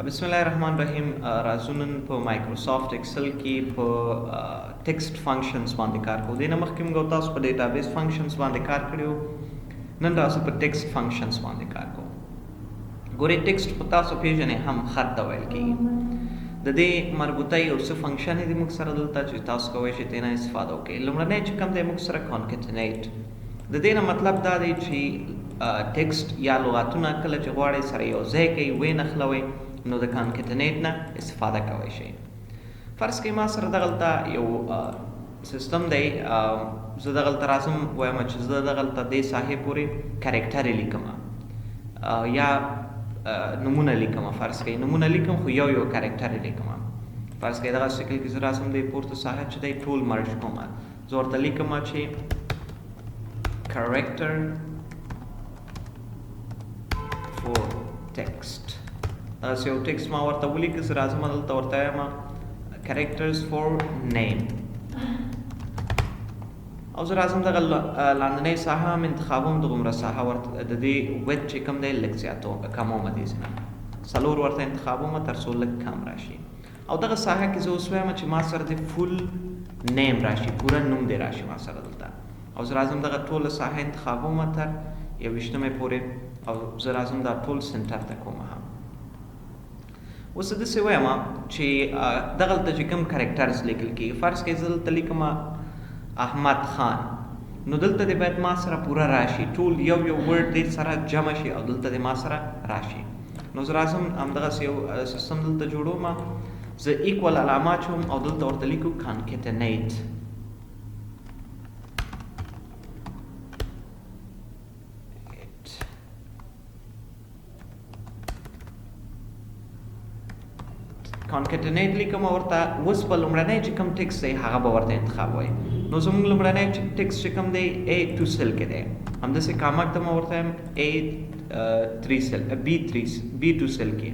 بسم الله الرحمن الرحیم. راځو نن په مایکروسافټ ایکسل کې په ټیکسټ فنکشنز باندې کار کوو. دې نه مخکې موږ تاسو په ډیټابیس فنکشنز باندې کار کړی. نن راځو په ټیکسټ فنکشنز باندې کار کوو. ګورئ ټیکسټ په تاسو پیژنئ هم خط ته ویل کېږي. د دې مربوطه یو څه فنکشن دی موږ سره دلته چې تاسو کوئ چې ترې نه استفاده وکړئ. لومړنی چې کوم دی موږ سره کانکټینیټ. د دې نه مطلب دا دی چې ټیکسټ یا لغاتونه کله چې غواړئ سره یو ځای کوئ ویې نښلوئ نو د کانکټینیټ نه استفاده کولی شئ. فرض کړئ ما سره دغلته یو سیستم دی. زه دغلته راځم وایم چې زه دغلته دې ساحې پورې کرکټر لیکم یا نمونه لیکم. فرض کړئ نمونه لیکم خو یو کرکټر لیکم. فرض کړئ دغه شکل کې زه راځم د پورته ساحه چې دی ټول مرج کوم. زه ورته لیکم چې کرکټر فور ټیکسټ. داسې یو ټیکسټ ما ورته ولیکه. زه راځم دلته ورته وایم کرکټرز فور نیم او زه راځم دغه لاندنۍ ساحه هم انتخابوم. دغومره ساحه ورته د دې ویډ چې کوم دی لږ زیاتوم کموم دې ځینه 4 ورته انتخابوم تر څو لږ کم راشي. او دغه ساحه کې زه اوس وایم چې ما سره د فول نیم راشي، پوره نوم دی راشي ما سره دلته. او زه راځم دغه ټوله ساحه انتخابوم تر 21مې پورې او زه راځم دا ټول سنټر ته کوم. هم اوس داسې وایم چې دغلته چې کوم کرکټرز لیکل کېږي. فرض کړئ زه دلته لیکم احمد خان. نو دلته دې باید ما سره پوره راشي، ټول یو ورډ دې سره جمع شي او دلته دې ما سره راشي. نو زه راځم همدغسې یو سیستم دلته جوړوم. زه ایکول علامه اچوم او دلته ورته لیکو کانکټینیټ. کانکټینیټ لیکم ورته. اوس په لومړنی چې کوم ټیکسټ دی هغه به ورته انتخابوئ. نو زموږ لومړنی ټیکسټ چې کوم دی A2 سیل کې دی. همداسې کاما ته مه ورته یم A3 سیل B2 سیل کې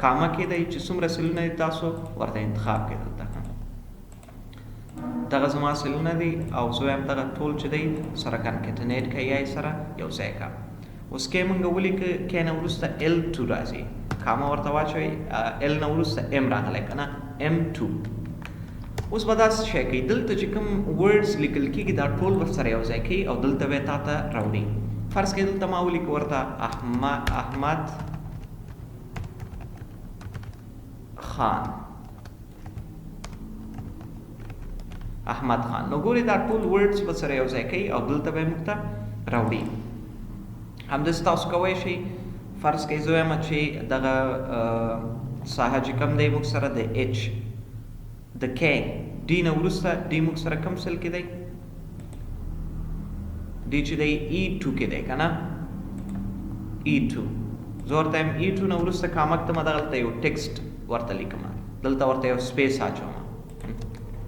کاما کې دی چې څومره سیلونه دي تاسو ورته انتخاب کړئ. دلته دغه زما سیلونه دي او زه وایم دغه ټول چې دی سره کانکټینیټ کړئ یا یې سره یو ځای کړه. اوس کې موږ ولیکه کې نه وروسته L2 راځي. کاما ورته واچوئ. ال نه وروسته ام راغلی که نه M2. اوس به داسې شی کوي دلته چې کوم ورډز لیکل کېږي دا ټول ورسره یو ځای کوي او دلته به یې تا ته راوړي. فرض کړئ دلته ما ولیکه ورته احمد خان. احمد خان. نو ګورئ دا ټول ورډز به سره یو ځای کوي او دلته به یې موږ ته راوړي. همداسې تاسو کولی شئ. فرض کړئ زه وایم چې دغه ساحه چې کوم دی موږ سره د H د K D نه وروسته D موږ سره کوم سیل کې دی؟ D چې دی E2 کې دی که نه E2. زه ورته یم E2 نه وروسته کامک ته دغلته یو ټیکسټ ورته لیکم. دلته ورته یو سپیس اچوم.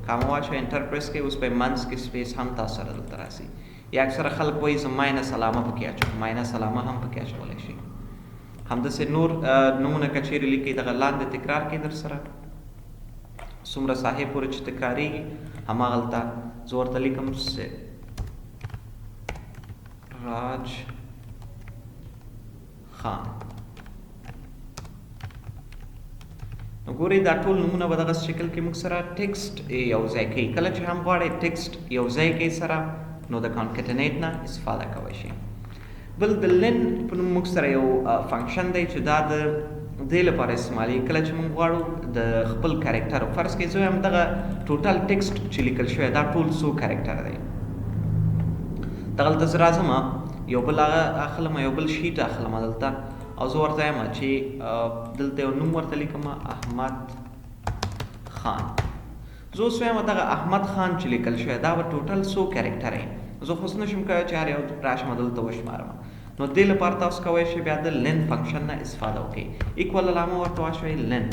کاما واچوئ انټر پریس کړئ. اوس په منځ کې سپیس هم تاسو سره دلته راسي. یا اکثره خلک وایي زه ماینس علامه پکې اچوم. ماینس علامه هم پکې اچولی شي. همداسې نور نومونه که چیرې لیکئ دغه لاندې تکرار کړئ در سره څومره ساحې پورې چې تکرارېږي هماغلته زه ورته لیکم راج خان. نو ګورئ دا ټول نومونه به دغه شکل کې موږ سره ټیکسټ یو ځای کوي. کله چې هم غواړئ ټیکسټ یو ځای کوي سره نو د کانکټینیټ نه استفاده کولی شئ. بل د لن په نوم موږ سره یو فنکشن دی چې دا د دې لپاره استعمالېږي کله چې موږ غواړو د خپل کرکټر. فرض کړئ زه وایم دغه ټوټل ټیکسټ چې لیکل شوی دا ټول څو کرکټر دی. دغلته زه راځم یو بل هغه اخلم یو بل شیټ اخلم دلته او زه ورته یم چې دلته یو نوم ورته لیکم احمد خان. زه اوس وایم دغه احمد خان چې لیکل شوی دا به ټوټل څو کرکټر دی. زه خو نشم کولی چې هر یو راشم دلته وشمارم. نو دې لپاره تاسو کولی شئ بیا د لن فنکشن نه استفاده وکړئ. ایکول علامه ورته واچوئ لن.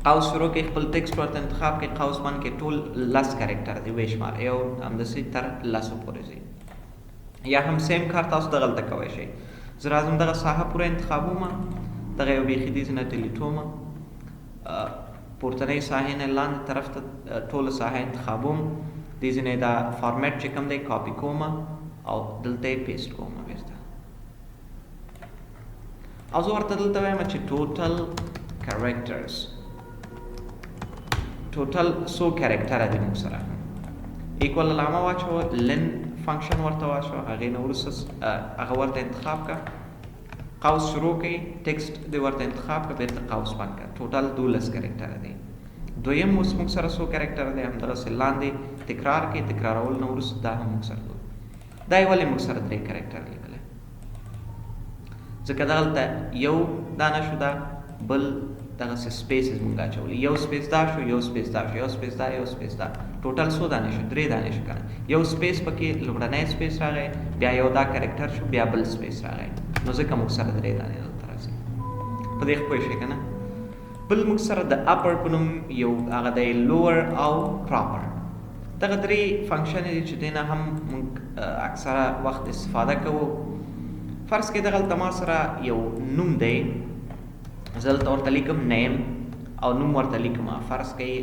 قوس شروع کړئ خپل ټیکسټ ورته انتخاب کړئ. قوس باندې کې ټول 10 کرکټر دی ویې شمار یو همداسې تر 10 پورې ځي. یا هم سیم کار تاسو دغلته کولی شئ. زه راځم دغه ساحه پوره انتخابوم. دغه یو بیخي دې ځینه ډیلیټوم. پورتنۍ ساحې نه لاندې طرف ته ټوله ساحه انتخابوم. دې ځینې دا فارمیټ چې کوم دی کاپي کوم او دلته یې پیسټ کوم. بیرته او زه ورته دلته وایم چې ټوټل کریکټرز ټوټل څو کریکټره دي موږ سره ایکوال علامه واچوه لن فنکشن ورته واچوه هغې نه وروسته هغه ورته انتخاب کړه قوس شروع کړئ ټکسټ دې ورته انتخاب کړه بېرته قوس بند کړه ټوټل 12 کریکټره دی دویم اوس موږ سره څو کریکټره دی همدغسې لاندې تکرار کړئ تکرارول نه وروسته دا هم موږ سره دا یې ولې موږ سره 3 کریکټره لیکلی ځکه دغلته یو دا نه شو دا بل دغسې سپیسز مونږ اچولي یو سپیس دا شو یو سپیس دا شو یو سپیس دا یو سپیس دا ټوټل څو دانې شو 3 دانې شو که نه یو سپیس پکې لومړنی سپیس راغی بیا یو دا کرکټر شو بیا بل سپیس راغی نو ځکه موږ سره 3 دانې دلته راځي په دې پوه شئ که نه بل موږ سره د اپر په نوم یو هغه دی لوور او پراپر دغه 3 فنکشنې دي چې دې نه هم موږ اکثره وخت استفاده کوو فرض کې دغلته ما سره یو نوم دی زه دلته ورته لیکم نیم او نوم ورته لیکم فرض کوئ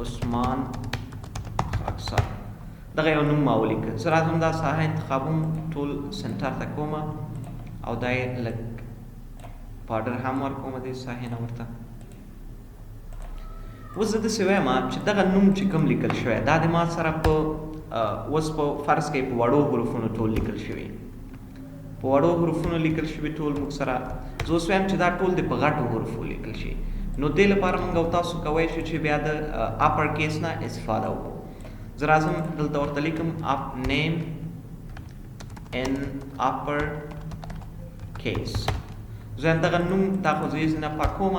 عثمان خاکسار دغه یو نوم ما ولیکه زه راځم دا ساحه انتخابوم ټول سنټر ته کوم او دا یې لږ پاډر هم ورکوم دې ساحې نه ورته اوس زه داسې وایم چې دغه نوم چې کوم لیکل شوی دا د ما سره په اوس په فرض کوئ په وړو حروفونو ټول لیکل شوي په وړو حروفونو لیکل شوي ټول موږ سره زه اوس وایم چې دا ټول د په غټو حروفو لیکل شي نو دې لپاره موږ او تاسو کوی شو چې بیا د اپر کیس نه استفاده وکړو زه راځم دلته ورته لیکم نیم ان اپر کیس زه وایم دغه نوم دا خو زه یې ځینې پاکوم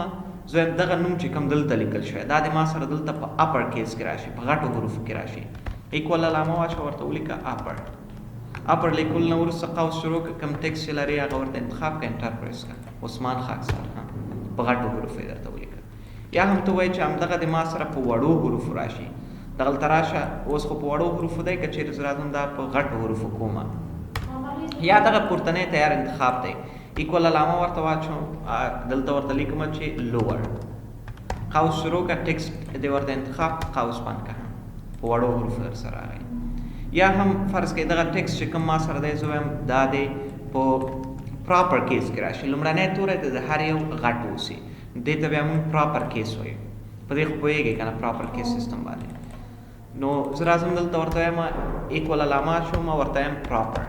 زه وایم دغه نوم چې کوم دلته لیکل شوی دا د ما سره دلته په اپر کیس کې راشي په غټو حروفو کې راشي ایکوال علامه واچوه ورته ولیکه اپر لیکل نه وروسته قوس شروع کړه کوم ټکسټ چې لري هغه ورته انتخاب کړه انټر پریس کړه عثمان خاکسار په غټو حروفو یې درته ولیکه یا هم ته وایي چې همدغه د ما سره په وړو حروفو راشي دغلته راشه اوس خو په وړو حروفو دی که چېرې زه راځم دا په غټو حروفو کومه یا دغه پورتنی تیار انتخاب دی ایکوال علامه ورته واچوم دلته ورته لیکم چې لوور قوس شروع کړه ټکسټ دې ورته انتخاب قوس بند کړه په وړو حروفو در سره راغی یا هم فرض کړئ دغه ټکسټ چې کوم ما سره دی زه وایم دا دی په پراپر کیس کې راشي لومړنی توری د هر یو غټ اوسي دې ته بیا موږ پراپر کیس وایو په دې خو پوهېږئ که نه پراپر کیس سیستم باندې نو زه راځم دلته ورته وایم ایکوال علامه اچوم ورته وایم پراپر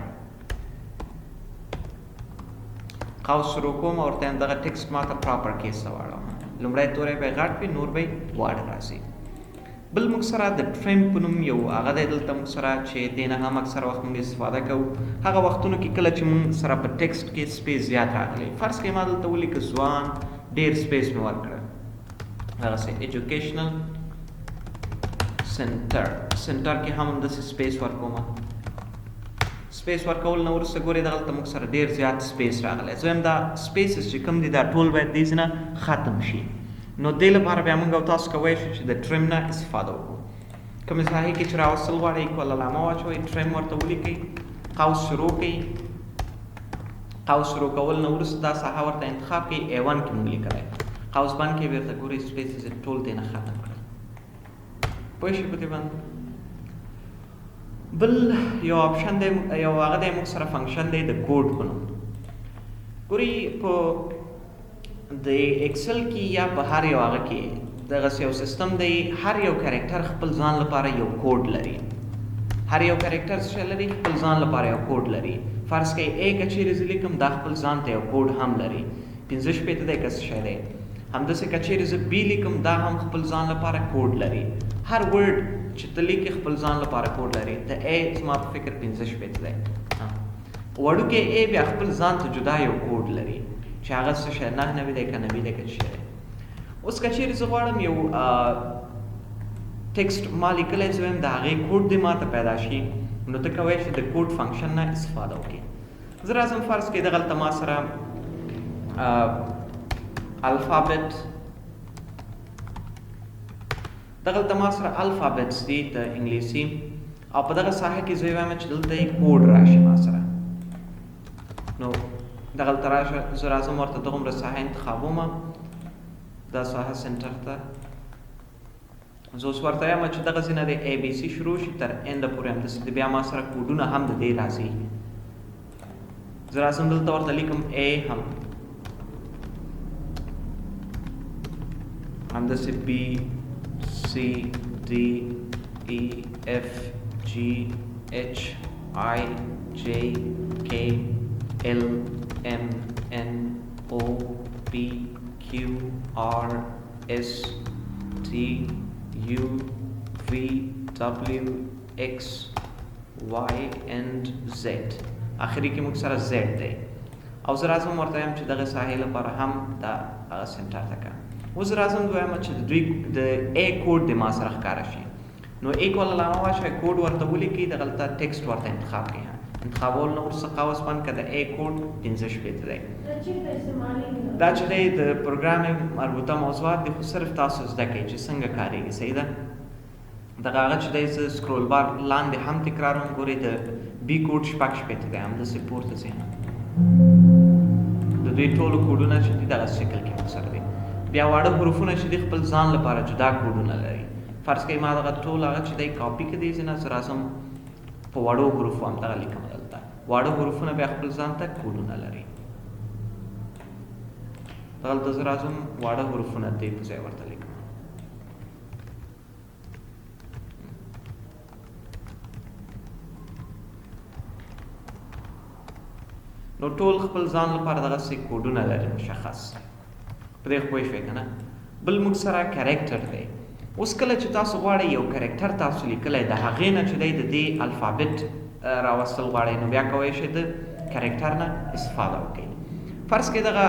قوس شروع کوم ورته وایم دغه ټکسټ ما ته پراپر کیس ته واړوه لومړی توری به یې غټ وي نور به یې واړه راځي بل موږ سره د ټریم په نوم یو هغه دی دلته موږ سره چې دې نه هم اکثر وخت موږ استفاده کوو هغه وختونو کې کله چې موږ سره په ټکسټ کې سپیس زیات راغلی فرض کړئ ما دلته ولیکه ځوان ډېر سپیس مې ورکړه هغسې ایجوکیشنل سنټر کې هم همداسې سپیس ورکوم سپیس ورکول نه وروسته ګورئ دغلته موږ سره ډېر زیات سپیس راغلی زه وایم دا سپیسز چې کوم دي دا ټول باید دې نه ختم شي نو دې لپاره بیا موږ او تاسو کوی شو چې د ټریم نه استفاده وکړو کومې ساحې کې چې راوستل غواړئ ایکوال علامه واچوئ ټریم ورته ولیکئ قوس شروع کړئ قوس شروع کول نه وروسته دا ساحه ورته انتخاب کړئ A1 کې موږ لیکلی قوس بند کې بیرته ګورئ سپیسز ټول دې نه ختم کړئ پوه شئ په دې باندې بل یو آپشن دی یو هغه دی موږ سره فنکشن دی د کوډ په نوم ګورئ په د ایکسل کې یا په هر یو هغه کې دغسې یو سیستم دی هر یو کرکټر خپل ځان لپاره یو کوډ لري هر یو کرکټر څه لري خپل ځان لپاره یو کوډ لري فرض کړئ A که چیرې زه لیکم دا خپل ځان ته یو کوډ هم لري 15 شپېته دی که څه شی دی همداسې که چیرې زه B لیکم دا هم خپل ځان لپاره کوډ لري هر ورډ چې ته لیکې خپل ځان لپاره کوډ لري د A زما په فکر 15 شپېته دی وړوکی A بیا خپل ځان ته جدا یو کوډ لري چې هغه څه شی 99 دی که 90 دی که څه شی دی اوس که چیرې زه غواړم یو ټکسټ ما لیکلی زه وایم د هغې کوډ دې ما ته پیدا شي نو ته کوی شې د کوډ فنکشن نه استفاده وکړې زه راځم فرض کړئ دغلته ما سره الفابت دغلته ما سره الفابتس دي د انګلیسي او په دغه ساحه کې زه وایم چې دلته یې کوډ راشي ما سره نو دغلته راشه زه راځم ورته دغومره ساحه انتخابوم دا ساحه سنټر ته زه اوس ورته وایم چې دغسې نه د ABC شروع شي تر انده پورې همداسې د بیا ما سره کوډونه هم د دې راځي زه راځم دلته ورته لیکم A هم همداسې B C D E F G H I J K L M N O P Q R S T U V W X Y and Z. اخري کې موږ سره Z دی او زه راځم ورته وایم چې دغه ساحې لپاره هم دا هغه سنټر ته کړه. اوس راځم دویم چې د دوی د A کوډ د ما سره ښکاره شي نو A کول علامه واچوئ کوډ ورته ولیکئ دغلته ټیکسټ ورته انتخاب کړئ. انتخابول نه ورڅخه اوسپن که د A کوډ 15 شپېته دی دا چې دی د پروګرام مربوطه موضوعات دي خو صرف تاسو زده کړئ چې څنګه کارېږي. صحیح ده دغه هغه چې دی زه سکرول بار لاندې هم تکراروم ګورئ د B کوډ شپږ شپېته دی همداسې پورته ځئ د دوی ټولو کوډونه چې دي دغه شکل کې مقصر دي. بیا واړه حروفونه چې دي خپل ځان لپاره جدا کوډونه لري. فرض کړئ ما دغه ټول هغه چې دی کاپي کړي دي نه زه راځم په وړو حروفو همدغه لیکم دلته واړه حروفونه بیا خپل ځان ته کوډونه لري. دلته زه راځم واړه حروفونه دې په ځای ورته لیکم. نو ټول خپل ځان لپاره دغسې کوډونه لري مشخص. په دې پوه شوئ که نه. بل موږ سره کرکټر دی. اوس کله چې تاسو غواړئ یو کرکټر تاسو لیکلی د هغې نه چې دی د دې الفابت راوستل غواړئ نو بیا کولی شئ د کرکټر نه استفاده وکړئ. فرض کړئ دغه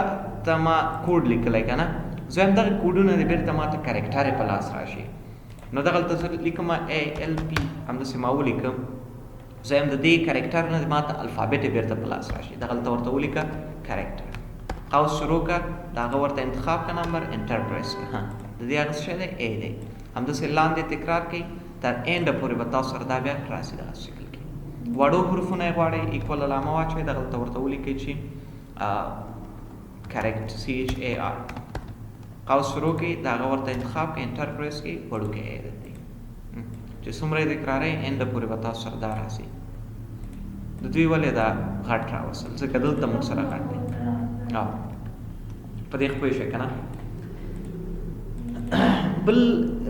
ته ما کوډ لیکلی که نه زه هم دغه کوډونه د بېرته ما ته کرکټر یې په لاس راشي نو دغلته زه لیکم ALP همداسې ما ولیکم زه هم د دې کرکټر نه ما ته الفابت یې بېرته په لاس راشي دغلته ورته ولیکه کرکټر قوس شروع که د هغه ورته انتخاب که نمبر انټر پریس که د دې هغه څه شی دی A دی همداسې لاندې تکرار کوئ تر اینډه پورې به تاسو سره دا بیا راسي دغه شکل کې. وړو حروفونه یې غواړئ ایکول علامه واچوئ دغلته ورته ولیکئ چې کریکټ CHAR قوس شروع کوئ د هغه ورته انتخاب کوئ انټر پریس کوئ وړوکی A دی چې څومره یې تکراروئ اینډه پورې به تاسو سره دا راسي. د دوی ولې دا غټ راوستل ځکه دلته موږ سره غټ دی په دې پوه شئ که نه. بل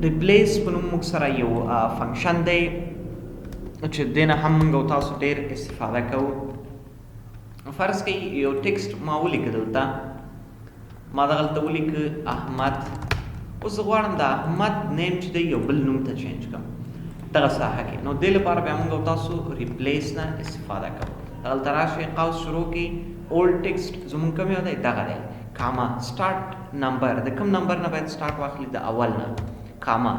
ریپلیس په نوم موږ سره یو فنکشن دی چې دې نه هم موږ او تاسو ډېر استفاده کوو. فرض کړئ یو ټیکسټ ما ولیکه دلته ما دغلته ولیکه احمد. اوس زه غواړم د احمد نیم چې دی یو بل نوم ته چینج کړم دغه ساحه کې نو دې لپاره بیا موږ او تاسو ریپلیس نه استفاده کوو. دغلته راشئ قوس شروع کړئ اولډ ټیکسټ زموږ کوم یو دی دغه دی کاما سټارټ نمبر د کوم نمبر نه باید سټارټ واخلي د اول نه کاما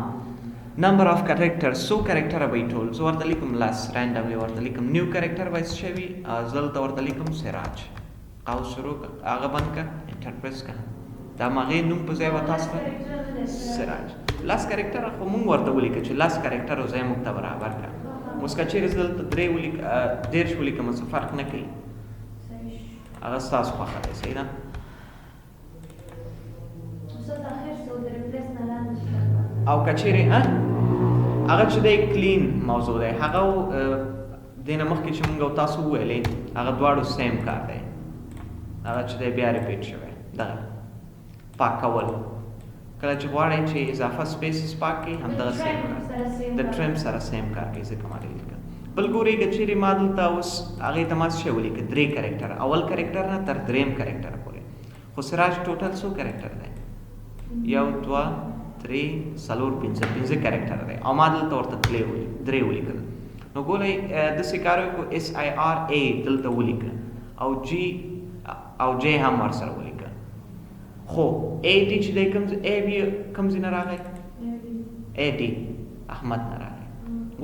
نمبر آف کرکټر څو کرکټره به ټول زه ورته لیکم لس رینډملی ورته لیکم نیو کرکټر به څه شی وي زه دلته ورته لیکم سراج قوس شروع هغه بند که انټر پریس که د همغې نوم په ځای به تاسو سراج لس کرکټره خو مونږ ورته ولیکه چې لس کرکټرو ځای موږ ته برابر کړه. اوس که چېرې زه دلته دېرش ولیکم څه فرق نه کوي هغه ستاسو خوښه دی. صحیح ده او که چېرې هغه چې دی کلین موضوع دی هغه دې نه مخکې چې مونږ او تاسو وویلې هغه دواړو سیم کار دی هغه چې دی بیا ریپیټ شوی دغه پاکول کله چې غواړئ چې اضافه سپیسز پاک کړئ همدغه سیم کار د ټریم سره سیم کار کوي ځکه ما لیکه. بل ګورئ که چېرې ما دلته اوس هغې ته ما څه شی ولیکه درې کرکټره اول کرکټر نه تر درېیم کرکټره پورې خو سراج ټوټل څو کرکټر دی یو دوه درې څلور پنځه کرکټره دی او ما دلته ورته درې ولیکل نو ګورئ داسې کار وکړو SIRA دلته ولیکه او G او J هم ورسره ولیکه خو AD چې دی کوم ځای نه راغی AD احمد نه راغی.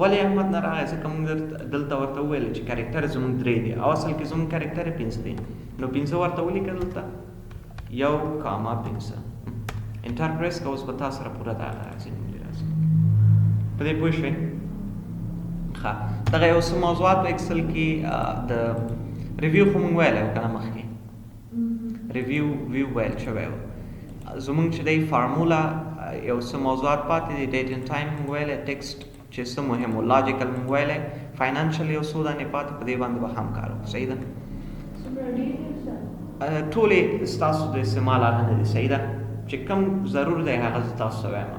ولې احمد نه راغی ځکه موږ دلته ورته وویل چې کرکټر زموږ درې دی او اصل کې زموږ کرکټر یې پنځه دی نو پنځه ورته ولیکه دلته یو کاما پنځه انټر پریس که اوس به تا سره پوره د هغه راځي نوم دې راځي. په دې پوه شوئ ښه دغه یو څه موضوعات په اکسل کې د ریویو خو موږ ویلی و که نه مخکې ریویو ویل شوی و زموږ چې دی فارمولا یو څه موضوعات پاتې دي ډیټ اینډ ټایم موږ ویلی ټیکسټ چې څه مهم و لاجیکل موږ ویلی فاینانشل یو څو دانې پاتې په دې باندې به هم کار وکړو. صحیح ده ټولې ستاسو د استعمال هغه نه دي. صحیح ده چې کوم ضرور دی هغه زه تاسو ته وایم.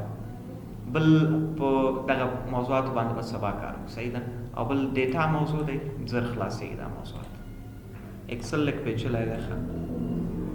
بل په دغه موضوعاتو باندې به سبا کار وکړو، صحیح ده. او بل ډیټا موضوع دی، زر خلاصېږي دا موضوعات. اکسل لږ پیچلی دی ښه.